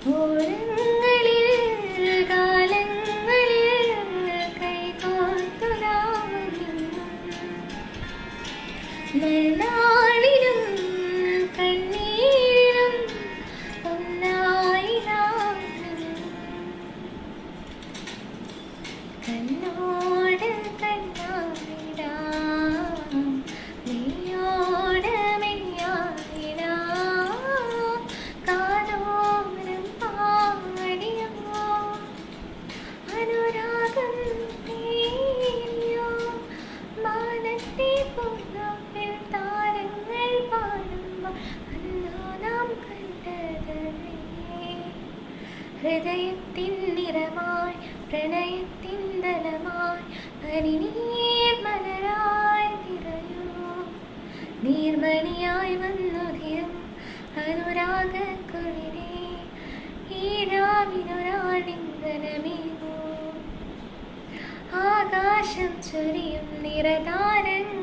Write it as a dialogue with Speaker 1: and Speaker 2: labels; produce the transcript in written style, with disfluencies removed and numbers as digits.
Speaker 1: ഓരങ്ങളിൽ കാലങ്ങളിൽ കൈകോർത്തു നാം നിന്നും നാളിലും കണ്ണീരിലും ഒന്നായി നാം നിന്നും കണ്ണോട് കണ്ണായിടാം നീയോട് മെയ്യായിടാം കാതോരം പാടിയോ അനുരാഗം തേടിയോ മാനത്തെ പൂർണ്ണത്തിൽ താരങ്ങൾ പാടുമ്പോൾ അന്നു നാം കണ്ടതല്ലേ ഹൃദയത്തിൻ നിറമായി പ്രണയത്തിൻ ദലമായി പനിനീർ മലരായി നിറയൂ നീർമണിയായി വന്നുതിരും അനുരാഗക്കുളിരേ ഈ രാവിനൊരാളിംഗനമേകൂ ആകാശം ചൊരിയും നിറതാരങ്ങൾ